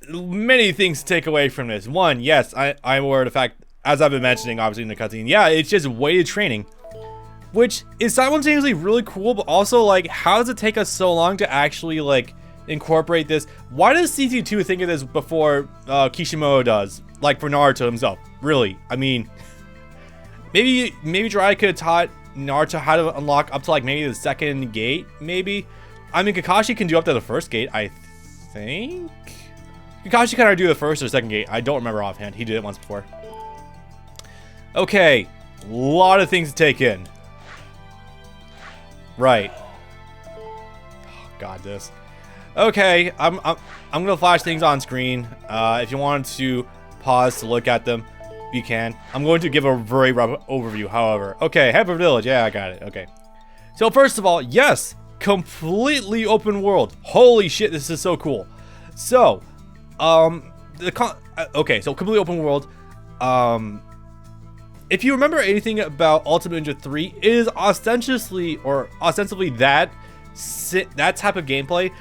many things to take away from this. One, yes, I'm aware of the fact, as I've been mentioning, obviously in the cutscene, yeah, it's just weighted training, which is simultaneously really cool, but also like, how does it take us so long to actually like incorporate this? Why does CT2 think of this before Kishimoto does? Like for Naruto himself, really? I mean, maybe Jiraiya could have taught Naruto how to unlock up to like maybe the second gate, maybe. I mean, Kakashi can do up to the first gate, I think. Kakashi can either do the first or second gate. I don't remember offhand. He did it once before. Okay, a lot of things to take in. Right. Oh, God, this. Okay, I'm gonna flash things on screen. If you want to pause to look at them, you can. I'm going to give a very rough overview, however. Okay, Heifer Village. Yeah, I got it. Okay. So first of all, yes, completely open world. Holy shit, this is so cool. So, okay, so completely open world. If you remember anything about Ultimate Ninja 3, it is ostensibly that type of gameplay,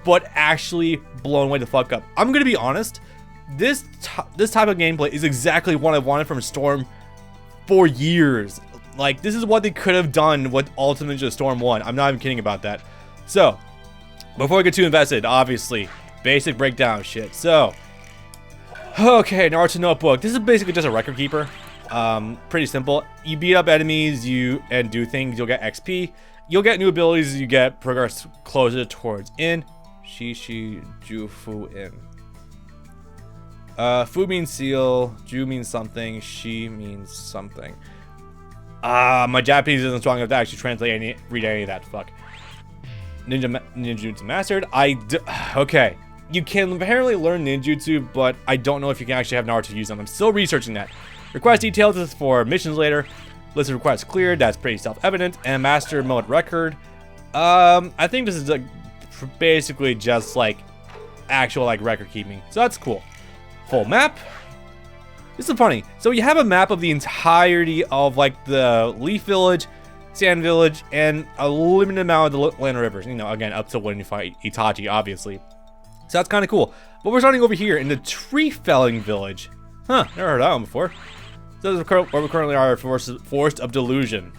but actually blown way the fuck up. I'm gonna be honest. This type of gameplay is exactly what I wanted from Storm for years. Like, this is what they could have done with Ultimate Ninja Storm 1. I'm not even kidding about that. So, before I get too invested, obviously, basic breakdown shit. So, okay, Naruto Notebook. This is basically just a record keeper. Pretty simple. You beat up enemies, and do things, you'll get XP. You'll get new abilities as you get progress closer towards in. Shishi Jufu in. Fu means seal, Ju means something, Shi means something. My Japanese isn't strong enough to actually read any of that. Fuck. Ninjutsu mastered. Okay. You can apparently learn ninjutsu, but I don't know if you can actually have Naruto use them. I'm still researching that. Request details is for missions later. List of requests cleared. That's pretty self-evident. And master mode record. I think this is basically just like actual like record keeping. So that's cool. Full map. This is funny. So you have a map of the entirety of like the Leaf Village, Sand Village, and a limited amount of the Land Rivers. You know, again, up to when you fight Itachi, obviously. So that's kind of cool. But we're starting over here in the Tree Felling Village. Huh, never heard of that one before. So this is where we currently are, Forest of Delusion.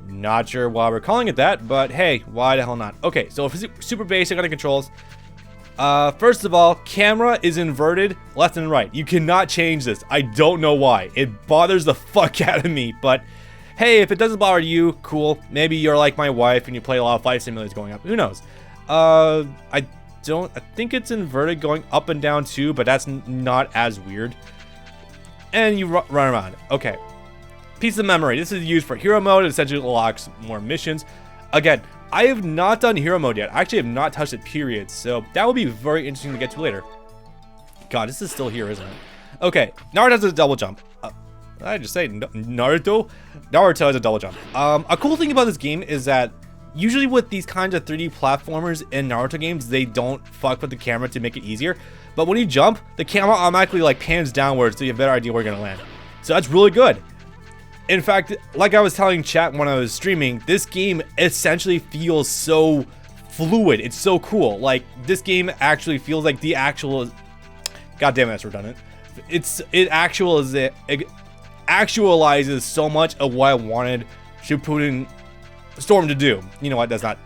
Not sure why we're calling it that, but hey, why the hell not? Okay, so super basic on the controls. First of all, camera is inverted left and right. You cannot change this. I don't know why. It bothers the fuck out of me, but hey, if it doesn't bother you, cool. Maybe you're like my wife and you play a lot of flight simulators going up. Who knows? I think it's inverted going up and down too, but that's not as weird. And you run around. Okay. Piece of memory. This is used for hero mode. It essentially unlocks more missions. Again, I have not done hero mode yet. I actually have not touched it, period. So that will be very interesting to get to later. God, this is still here, isn't it? Okay, Naruto has a double jump. Did I just say Naruto? Naruto has a double jump. A cool thing about this game is that usually with these kinds of 3D platformers in Naruto games, they don't fuck with the camera to make it easier. But when you jump, the camera automatically like pans downwards so you have a better idea where you're gonna land. So that's really good. In fact, like I was telling chat when I was streaming, this game essentially feels so fluid. It's so cool. Like, this game actually feels like the actual... God damn it, that's redundant. It actualizes so much of what I wanted Shippuden Storm to do. You know what? That's not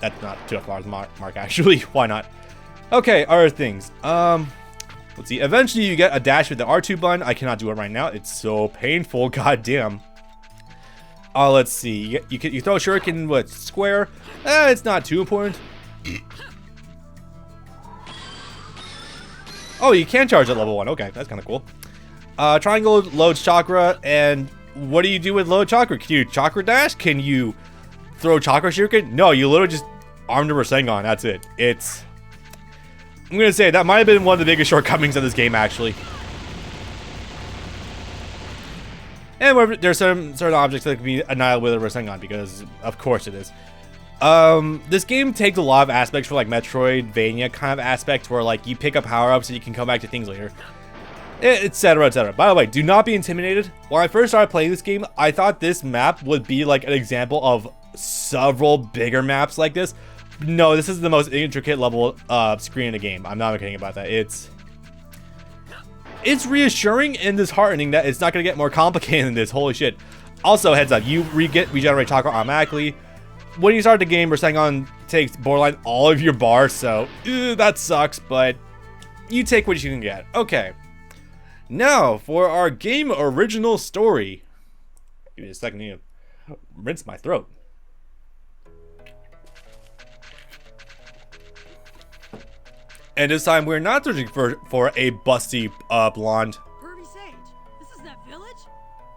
too far as mark actually. Why not? Okay, other things. Let's see. Eventually, you get a dash with the R2 button. I cannot do it right now. It's so painful. God damn. Let's see. You throw a shuriken with square. It's not too important. Oh, you can charge at level 1. Okay, that's kind of cool. Triangle loads chakra, and what do you do with load chakra? Can you chakra dash? Can you throw chakra shuriken? No, you literally just arm to Rasengan. That's it. I'm gonna say that might have been one of the biggest shortcomings of this game, actually. And there's some certain objects that can be annihilated with a Rasengan, because of course it is. This game takes a lot of aspects for like Metroidvania kind of aspects where like you pick up power-ups and you can come back to things later, etc, etc. By the way, do not be intimidated. When I first started playing this game, I thought this map would be like an example of several bigger maps like this. No, this is the most intricate level screen in the game. I'm not kidding about that. It's it's reassuring and disheartening that it's not going to get more complicated than this. Holy shit. Also, heads up, you regenerate chakra automatically. When you start the game, Rasengan takes borderline all of your bars, so that sucks, but you take what you can get. Okay. Now, for our game original story. Give me a second to rinse my throat. And this time, we're not searching for a busty blonde. Pervy Sage, this is that village?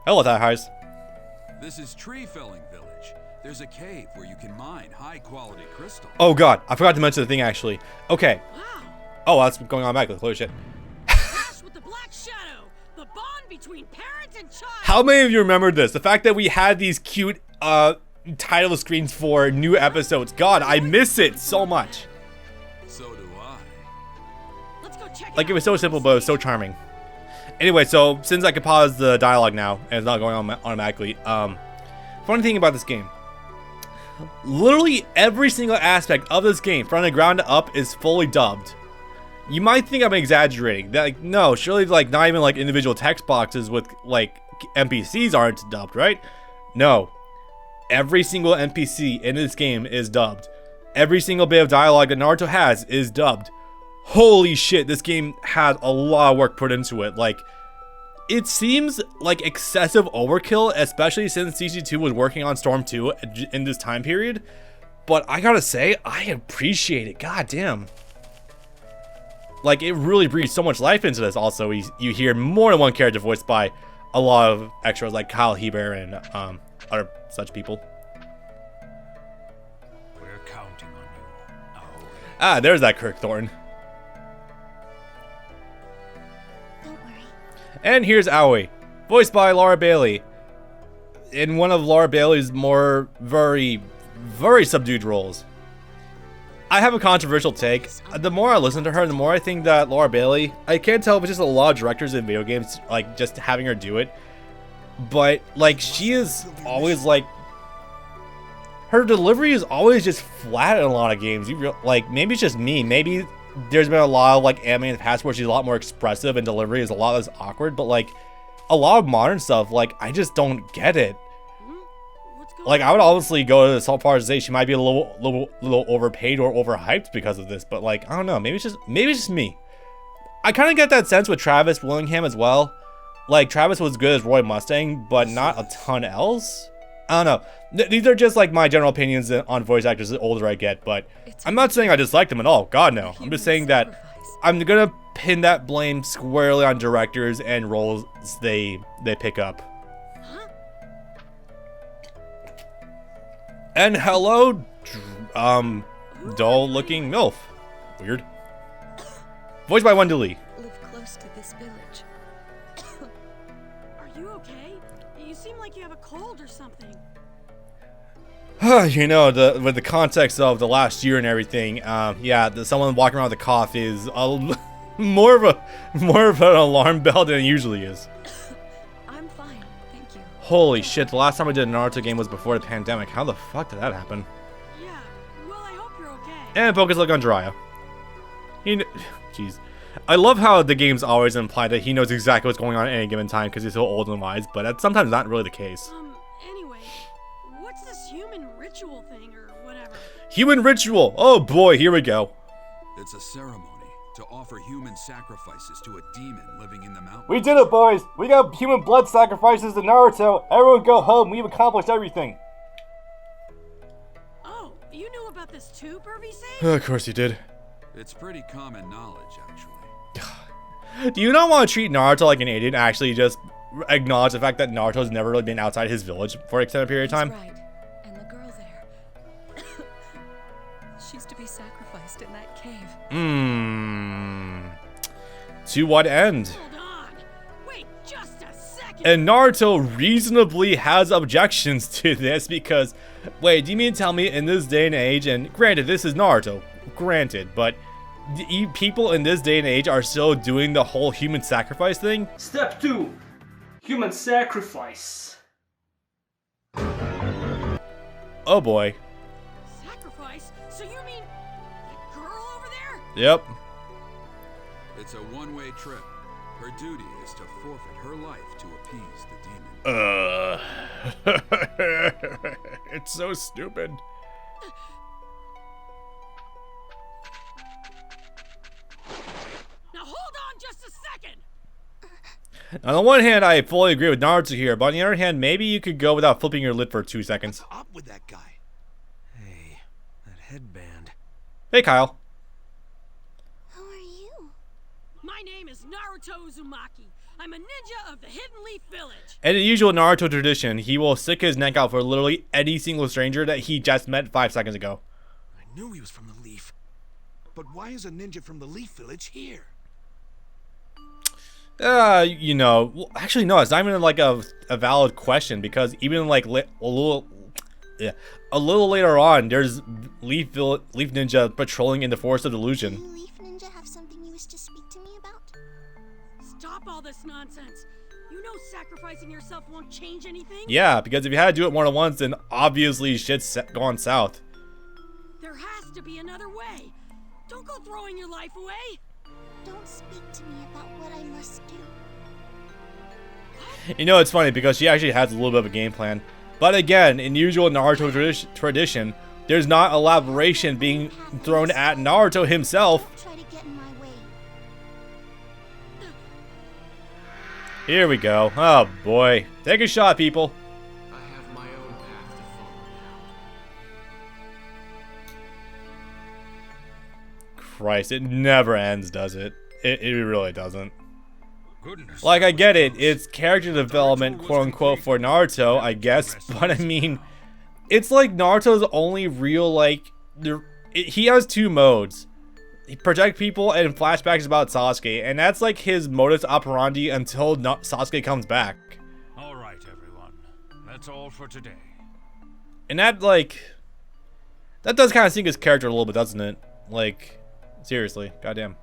Hello, that highs. This is Tree Felling Village. There's a cave where you can mine high-quality crystal. Oh god, I forgot to mention the thing actually. Okay. Wow. Oh, that's going on back. Holy shit. Clash with the Black Shadow, the bond between parent and child. How many of you remembered this? The fact that we had these cute title screens for new episodes. God, I miss it so much. So do I. Let's go check Like, it was so simple, but it was so charming. Anyway, so since I could pause the dialogue now, and it's not going on automatically, funny thing about this game. Literally every single aspect of this game, from the ground up, is fully dubbed. You might think I'm exaggerating. That, like, no, surely, like, not even, like, individual text boxes with, like, NPCs aren't dubbed, right? No. Every single NPC in this game is dubbed. Every single bit of dialogue that Naruto has is dubbed. Holy shit, this game had a lot of work put into it. Like, it seems like excessive overkill, especially since CC2 was working on Storm 2 in this time period. But I gotta say, I appreciate it. God damn. Like, it really breathes so much life into this. Also, you hear more than one character voiced by a lot of extras like Kyle Heber and other such people. We're counting on you. Oh. Ah, there's that Kirk Thornton. And here's Aoi, voiced by Laura Bailey, in one of Laura Bailey's more very subdued roles. I have a controversial take. The more I listen to her, the more I think that Laura Bailey, I can't tell if it's just a lot of directors in video games, like, just having her do it, but, like, she is always, like, her delivery is always just flat in a lot of games. Like, maybe it's just me, maybe there's been a lot of, like, anime in the past where she's a lot more expressive and delivery is a lot less awkward, but, like, a lot of modern stuff, like, I just don't get it. Like, I would honestly go to so far as to say she might be a little overpaid or overhyped because of this, but, like, I don't know, maybe it's just me. I kind of get that sense with Travis Willingham as well. Like, Travis was good as Roy Mustang, but not a ton else. I don't know. These are just, like, my general opinions on voice actors the older I get, but I'm not saying I dislike them at all. God, no. I'm just saying that I'm gonna pin that blame squarely on directors and roles they pick up. And hello, dull-looking MILF. Weird. Voiced by Wendell Lee. Live close to this village. Are you okay? You seem like you have a cold or something. You know, with the context of the last year and everything, yeah, someone walking around with a cough is more of an alarm bell than it usually is. I'm fine, thank you. Holy shit, the last time I did a Naruto game was before the pandemic. How the fuck did that happen? Yeah, well, I hope you're okay. And focus look on Jiraiya. Jeez. I love how the games always imply that he knows exactly what's going on at any given time because he's so old and wise, but that's sometimes not really the case. Anyway, what's this human ritual thing or whatever? Human ritual! Oh boy, here we go. It's a ceremony to offer human sacrifices to a demon living in the mountains. We did it, boys! We got human blood sacrifices to Naruto! Everyone go home, we've accomplished everything! Oh, you knew about this too, Pervy Sage? Of course you did. It's pretty common knowledge, actually. Do you not want to treat Naruto like an idiot and actually just acknowledge the fact that Naruto's never really been outside his village for an extended period of time? That's right. And the girl there. She's to be sacrificed in that cave. To what end? Hold on. Wait just a second. And Naruto reasonably has objections to this because, wait, do you mean to tell me in this day and age, and granted, this is Naruto, granted, but people in this day and age are still doing the whole human sacrifice thing? Step 2. Human sacrifice. Oh boy. Sacrifice? So you mean that girl over there? Yep. It's a one-way trip. Her duty is to forfeit her life to appease the demon. It's so stupid. Now hold on just a second. On the one hand, I fully agree with Naruto here, but on the other hand, maybe you could go without flipping your lid for 2 seconds. What's up with that guy? Hey, that headband. Hey, Kyle. Who are you? My name is Naruto Uzumaki. I'm a ninja of the Hidden Leaf Village. In the usual Naruto tradition, he will stick his neck out for literally any single stranger that he just met 5 seconds ago. I knew he was from the Leaf. But why is a ninja from the Leaf Village here? You know, well, actually no, it's not even like a valid question, because even like a little later on, there's Leaf Ninja patrolling in the Forest of Delusion. You Leaf Ninja have something you wish to speak to me about? Stop all this nonsense. You know sacrificing yourself won't change anything? Yeah, because if you had to do it more than once, then obviously shit's gone south. There has to be another way. Don't go throwing your life away. Don't speak to me about what I must do. You know, it's funny because she actually has a little bit of a game plan. But again, in usual Naruto tradition, there's not elaboration being thrown at Naruto himself. Don't try to get in my way. Here we go. Oh boy. Take a shot, people. I have my own path to follow now. Christ, it never ends, does it? It really doesn't. Goodness. Like, I get it. It's character development, quote-unquote, for Naruto, I guess. But, I mean, it's like Naruto's only real, like... He has 2 modes. He protect people and flashbacks about Sasuke. And that's, like, his modus operandi until Sasuke comes back. All right, everyone. That's all for today. And that, like... That does kind of sink his character a little bit, doesn't it? Like, seriously. Goddamn.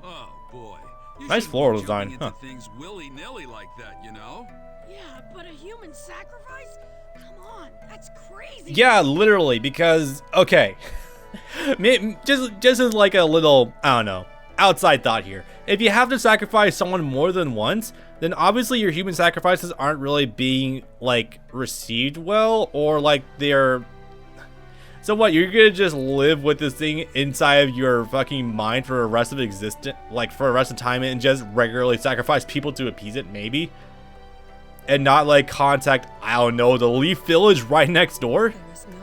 Oh boy. You Nice shouldn't floral be jumping design, huh? into things willy-nilly like that, you know? Yeah, but a human sacrifice? Come on, that's crazy. Yeah, literally, because, okay. just as like a little, I don't know, outside thought here. If you have to sacrifice someone more than once, then obviously your human sacrifices aren't really being, like, received well, or like they're... So what, you're gonna just live with this thing inside of your fucking mind for the rest of existence, like for the rest of time, and just regularly sacrifice people to appease it, maybe? And not like contact, I don't know, the Leaf Village right next door? There is no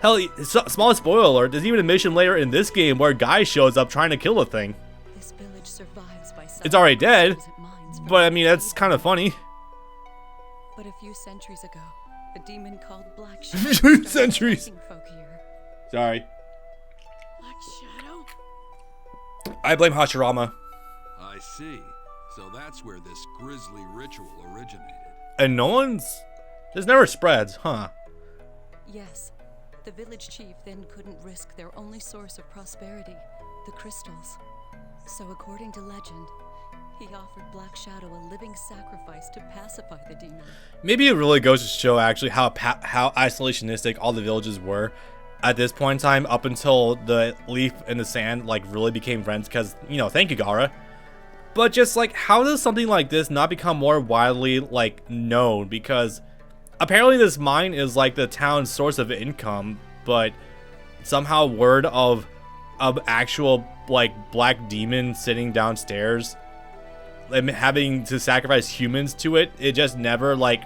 other way. Hell, small spoiler alert, there's even a mission later in this game where a guy shows up trying to kill the thing. This village survives by It's already dead, sacrificing minds for but I mean, that's kind of funny. But a few centuries ago, a demon called Black Few Shadow started centuries. attacking folk here. Sorry. Black Shadow? I blame Hashirama. I see. So that's where this grisly ritual originated. And this never spreads, huh? Yes, the village chief then couldn't risk their only source of prosperity, the crystals. So according to legend, he offered Black Shadow a living sacrifice to pacify the demon. Maybe Maybe it really goes to show actually how isolationistic all the villages were at this point in time, up until the Leaf and the Sand like really became friends, because, you know, thank you, Gaara. But just like, how does something like this not become more widely like known? Because apparently this mine is like the town's source of income, but somehow word of actual like black demon sitting downstairs and having to sacrifice humans to it, it just never like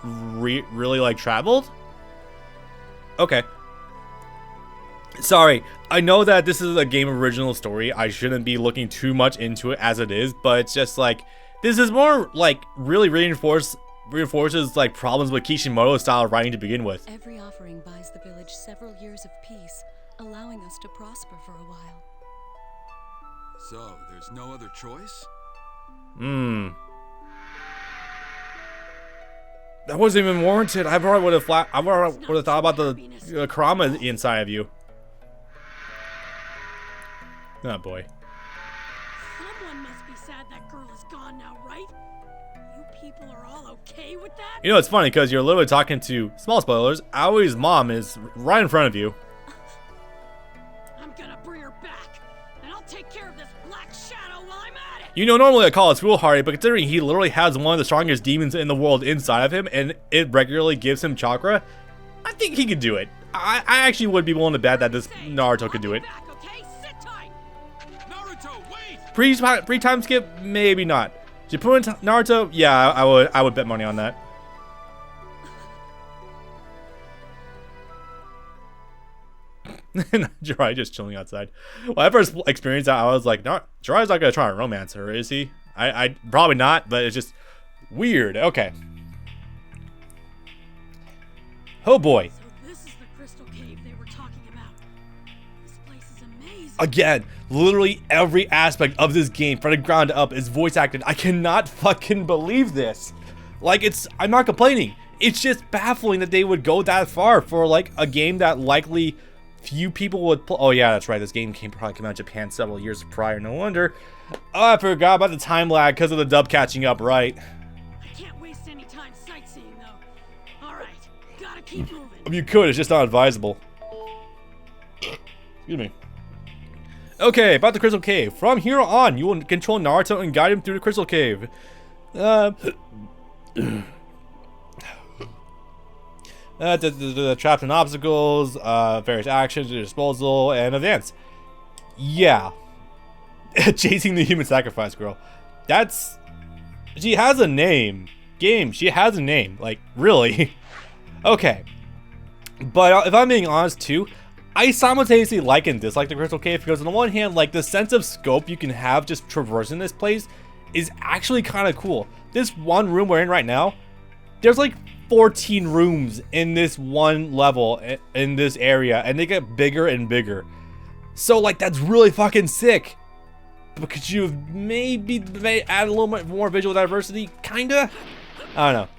really like traveled. Okay. Sorry, I know that this is a game original story. I shouldn't be looking too much into it as it is, but it's just like, this is more like really reinforces like problems with Kishimoto's style of writing to begin with. every offering buys the village several years of peace, allowing us to prosper for a while. So, there's no other choice? That wasn't even warranted. I probably would have thought about the trauma inside of you. Oh boy. Someone must be sad that girl is gone now, right? You people are all okay with that? You know, it's funny because you're literally talking to, small spoilers, Aoi's mom is right in front of you. I'm gonna bring her back. and I'll take care of this black shadow while I'm at it. You know, normally I call it foolhardy, but considering he literally has one of the strongest demons in the world inside of him, and it regularly gives him chakra, I think he could do it. I actually would be willing to bet that this Naruto could do it. Back, okay? Sit tight. Naruto, wait! Pre-time skip? Maybe not. Shippuden Naruto? Yeah, I would bet money on that. Jiraiya just chilling outside. When I first experienced that, I was like, no, Jiraiya's not gonna try and romance her, is he? I probably not, but it's just weird. Okay. Oh boy. So this is the crystal cave they were talking about. This place is amazing. Again, literally every aspect of this game from the ground up is voice acted. I cannot fucking believe this. Like, I'm not complaining. It's just baffling that they would go that far for like a game that likely few people would play. Oh yeah, that's right. This game probably came out in Japan several years prior. No wonder. Oh, I forgot about the time lag because of the dub catching up, right? I can't waste any time sightseeing though. All right, gotta keep moving. You could, it's just not advisable. Excuse me. Okay, about the Crystal Cave. From here on, you will control Naruto and guide him through the Crystal Cave. Trapped in obstacles, various actions, disposal, and events. Yeah. Chasing the human sacrifice girl. She has a name. Game, she has a name. Like, really? Okay. But if I'm being honest too, I simultaneously like and dislike the Crystal Cave because on the one hand, like, the sense of scope you can have just traversing this place is actually kind of cool. This one room we're in right now, there's like 14 rooms in this one level in this area, and they get bigger and bigger. So like, that's really fucking sick. But could you have maybe add a little bit more visual diversity? Kinda? I don't know.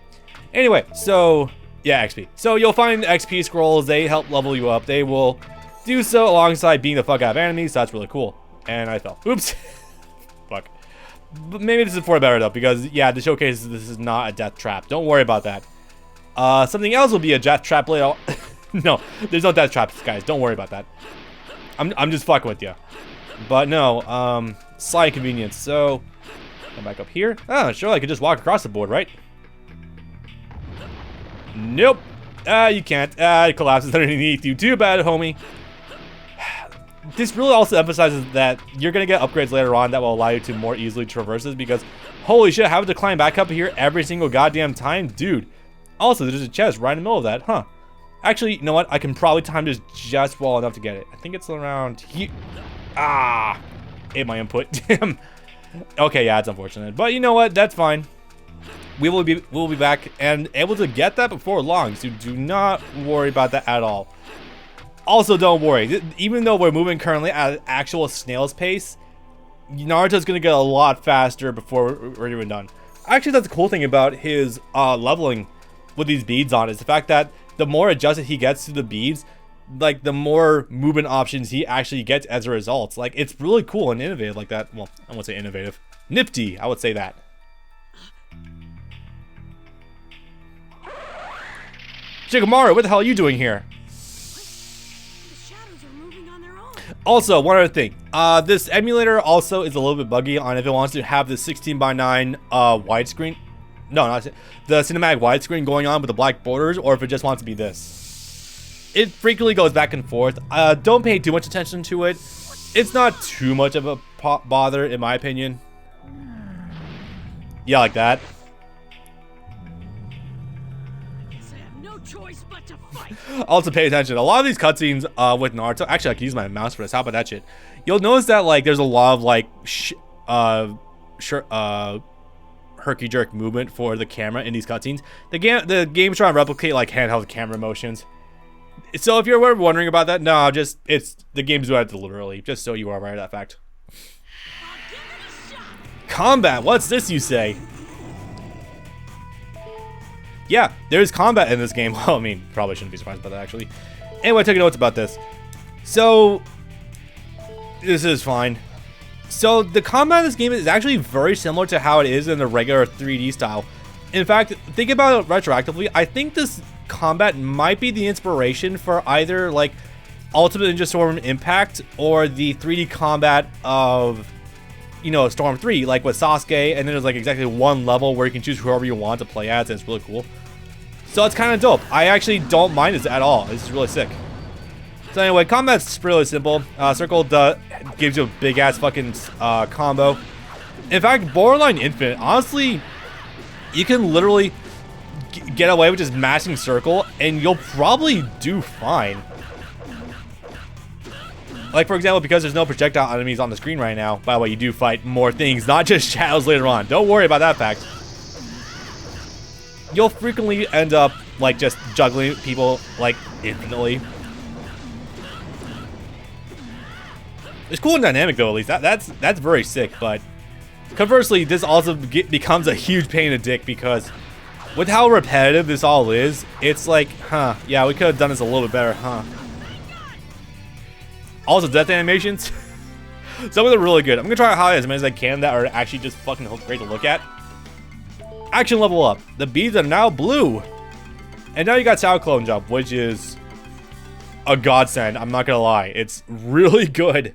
Anyway, so yeah, XP. So you'll find XP scrolls. They help level you up. They will do so alongside beating the fuck out of enemies. So that's really cool. And I fell. Oops. Fuck. But maybe this is for better though, because yeah, the showcase, this is not a death trap. Don't worry about that. Something else will be a death trap later. No, there's no death traps, guys. Don't worry about that. I'm just fucking with you. But no, slight inconvenience. So come back up here. Oh, sure, I could just walk across the board, right? Nope. You can't. It collapses underneath you. Too bad, homie. This really also emphasizes that you're gonna get upgrades later on that will allow you to more easily traverse this, because holy shit, having to climb back up here every single goddamn time, dude. Also, there's a chest right in the middle of that, huh? Actually, you know what? I can probably time this just well enough to get it. I think it's around here. Ah, ate my input. Damn. Okay, yeah, it's unfortunate, but you know what? That's fine. We'll be back and able to get that before long, so do not worry about that at all. Also, don't worry. Even though we're moving currently at an actual snail's pace, Naruto's gonna get a lot faster before we're even done. Actually, that's the cool thing about his leveling with these beads on is the fact that the more adjusted he gets to the beads, like the more movement options he actually gets as a result. Like, it's really cool and innovative like that. Well, I won't say innovative. Nifty, I would say that. Shikamaru, what the hell are you doing here? Also, one other thing. This emulator also is a little bit buggy on if it wants to have the 16:9 widescreen. No, not the cinematic widescreen going on with the black borders, or if it just wants to be this. It frequently goes back and forth. Don't pay too much attention to it. It's not too much of a bother, in my opinion. Yeah, like that. Also, pay attention. A lot of these cutscenes with Naruto. Actually, I can use my mouse for this. How about that shit? You'll notice that like there's a lot of like herky jerk movement for the camera in these cutscenes. The game's trying to replicate like handheld camera motions. So if you're wondering about that, no, just the game's doing it literally. Just so you are aware of that fact. Combat. What's this you say? Yeah, there's combat in this game. Well, I mean, probably shouldn't be surprised about that, actually. Anyway, taking notes about this. So, this is fine. So, the combat in this game is actually very similar to how it is in the regular 3D style. In fact, think about it retroactively. I think this combat might be the inspiration for either, like, Ultimate Ninja Storm Impact or the 3D combat of, you know, Storm 3, like with Sasuke, and then there's like exactly one level where you can choose whoever you want to play as, and it's really cool. So it's kind of dope. I actually don't mind this at all. This is really sick. So anyway, combat's really simple. Circle gives you a big ass fucking combo. In fact, borderline infinite. Honestly, you can literally get away with just mashing circle, and you'll probably do fine. Like, for example, because there's no projectile enemies on the screen right now. By the way, you do fight more things, not just shadows later on. Don't worry about that fact. You'll frequently end up, like, just juggling people, like, infinitely. It's cool and dynamic, though, at least. That's very sick, but conversely, this also becomes a huge pain in the dick because with how repetitive this all is, it's like, huh, yeah, we could have done this a little bit better, huh? Also, death animations. Some of them are really good. I'm gonna try to highlight as many as I can that are actually just fucking great to look at. Action level up. The beads are now blue. And now you got Sour Clone Jump, which is a godsend. I'm not gonna lie. It's really good.